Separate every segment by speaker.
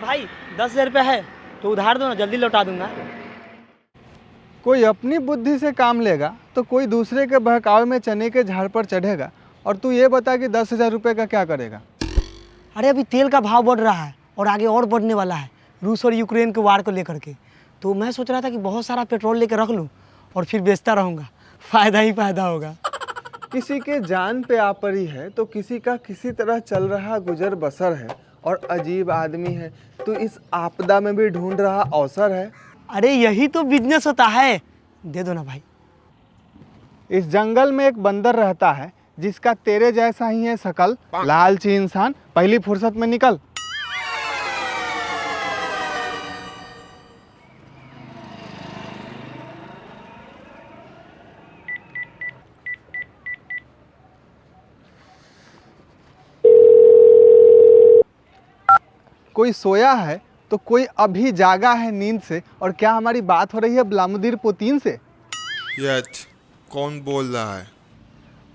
Speaker 1: भाई 10,000 रुपया है तो उधार दो ना, जल्दी लौटा दूंगा।
Speaker 2: कोई अपनी बुद्धि से काम लेगा तो कोई दूसरे के बहकावे में चने के झाड़ पर चढ़ेगा। और तू ये बता कि 10,000 रुपये का क्या करेगा?
Speaker 1: अरे अभी तेल का भाव बढ़ रहा है और आगे और बढ़ने वाला है, रूस और यूक्रेन के वार को लेकर के। तो मैं सोच रहा था कि बहुत सारा पेट्रोल लेकर रख लूँ और फिर बेचता रहूँगा, फ़ायदा ही फ़ायदा होगा।
Speaker 2: किसी के जान पे आ पड़ी है तो किसी का किसी तरह चल रहा गुजर बसर है, और अजीब आदमी है तो इस आपदा में भी ढूंढ रहा अवसर है।
Speaker 1: अरे यही तो बिजनेस होता है, दे दो ना भाई।
Speaker 2: इस जंगल में एक बंदर रहता है जिसका तेरे जैसा ही है शकल, लालची इंसान, पहली फुर्सत में निकल। कोई सोया है तो कोई अभी जागा है नींद से। और क्या हमारी बात हो रही है व्लादिमीर पुतिन से?
Speaker 3: यच, कौन बोल रहा है?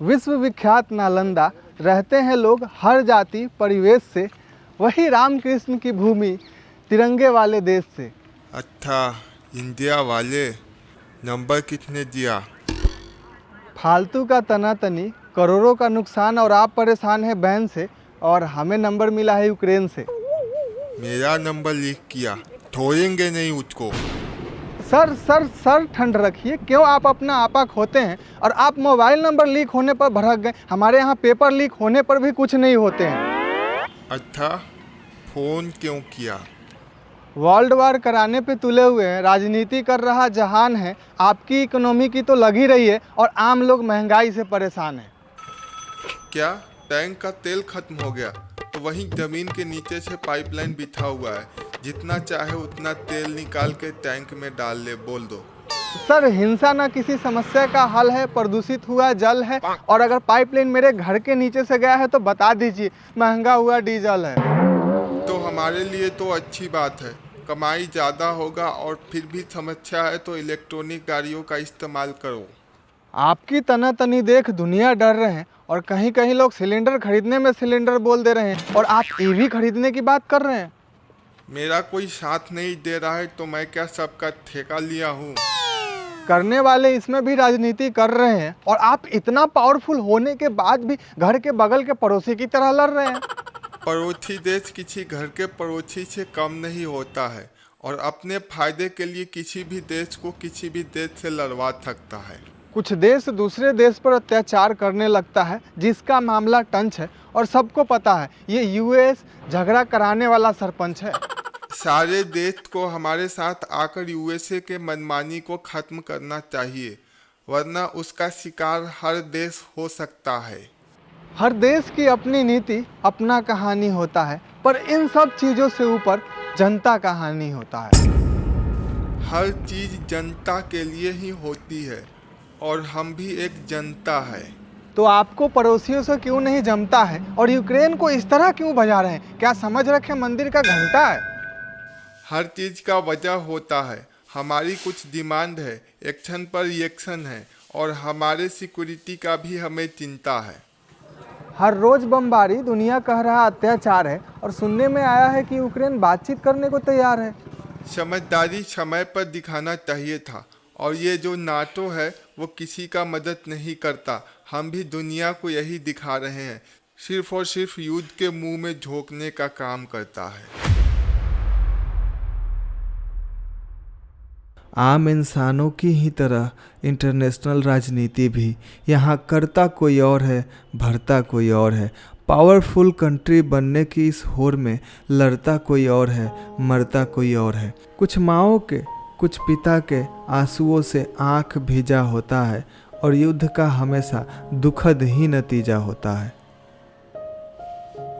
Speaker 2: विश्व विख्यात नालंदा रहते हैं लोग हर जाति परिवेश से, वही रामकृष्ण की भूमि तिरंगे वाले देश से।
Speaker 3: अच्छा, इंडिया वाले। नंबर कितने दिया?
Speaker 2: फालतू का तनातनी, करोड़ों का नुकसान, और आप परेशान हैं बैन से, और हमें नंबर मिला है यूक्रेन से।
Speaker 3: मेरा नंबर लीक किया, छोड़ेंगे नहीं उसको।
Speaker 2: सर सर सर ठंड रखिए, क्यों आप अपना आपा खोते हैं? और आप मोबाइल नंबर लीक होने पर भड़क गए, हमारे यहाँ पेपर लीक होने पर भी कुछ नहीं होते हैं।
Speaker 3: अच्छा, फोन क्यों किया?
Speaker 2: वर्ल्ड वार कराने पे तुले हुए हैं, राजनीति कर रहा जहान है, आपकी इकोनॉमी की तो लगी रही है और आम लोग महंगाई से परेशान हैं।
Speaker 3: क्या टैंक का तेल खत्म हो गया? तो वहीं जमीन के नीचे से पाइपलाइन बिछा हुआ है, जितना चाहे उतना तेल निकाल के टैंक में डाल ले, बोल दो।
Speaker 2: सर, हिंसा ना किसी समस्या का हल है, प्रदूषित हुआ जल है, और अगर पाइपलाइन मेरे घर के नीचे से गया है तो बता दीजिए, महंगा हुआ डीजल है।
Speaker 3: तो हमारे लिए तो अच्छी बात है, कमाई ज़्यादा होगा। और फिर भी समस्या है तो इलेक्ट्रॉनिक गाड़ियों का इस्तेमाल करो।
Speaker 2: आपकी तनातनी देख दुनिया डर रहे हैं, और कहीं कहीं लोग सिलेंडर खरीदने में सिलेंडर बोल दे रहे हैं, और आप ईवी खरीदने की बात कर रहे हैं।
Speaker 3: मेरा कोई साथ नहीं दे रहा है तो मैं क्या सबका ठेका लिया हूँ?
Speaker 2: करने वाले इसमें भी राजनीति कर रहे हैं, और आप इतना पावरफुल होने के बाद भी घर के बगल के पड़ोसी की तरह लड़ रहे हैं।
Speaker 3: पड़ोसी देश किसी घर के पड़ोसी से कम नहीं होता है, और अपने फायदे के लिए किसी भी देश को किसी भी देश से लड़वा सकता है।
Speaker 2: कुछ देश दूसरे देश पर अत्याचार करने लगता है, जिसका मामला टंच है, और सबको पता है ये यूएस झगड़ा कराने वाला सरपंच है।
Speaker 3: सारे देश को हमारे साथ आकर यूएसए के मनमानी को खत्म करना चाहिए, वरना उसका शिकार हर देश हो सकता है।
Speaker 2: हर देश की अपनी नीति, अपना कहानी होता है, पर इन सब चीज़ों से ऊपर जनता का हानि होता है।
Speaker 3: हर चीज़ जनता के लिए ही होती है, और हम भी एक जनता है।
Speaker 2: तो आपको पड़ोसियों से क्यों नहीं जमता है, और यूक्रेन को इस तरह क्यों बजा रहे हैं? क्या समझ रखे मंदिर का घंटा है?
Speaker 3: हर चीज़ का वजह होता है। हमारी कुछ डिमांड है, एक्शन पर रिएक्शन है, और हमारे सिक्योरिटी का भी हमें चिंता है।
Speaker 2: हर रोज बमबारी, दुनिया कह रहा अत्याचार है, और सुनने में आया है कि यूक्रेन बातचीत करने को तैयार है।
Speaker 3: समझदारी समय पर दिखाना चाहिए था, और ये जो नाटो है वो किसी का मदद नहीं करता। हम भी दुनिया को यही दिखा रहे हैं, सिर्फ और सिर्फ युद्ध के मुंह में झोंकने का काम करता है।
Speaker 4: आम इंसानों की ही तरह इंटरनेशनल राजनीति भी यहाँ करता कोई और है, भरता कोई और है। पावरफुल कंट्री बनने की इस होड़ में लड़ता कोई और है, मरता कोई और है। कुछ माँओं के, कुछ पिता के आंसुओं से आँख भीजा होता है, और युद्ध का हमेशा दुखद ही नतीजा होता है।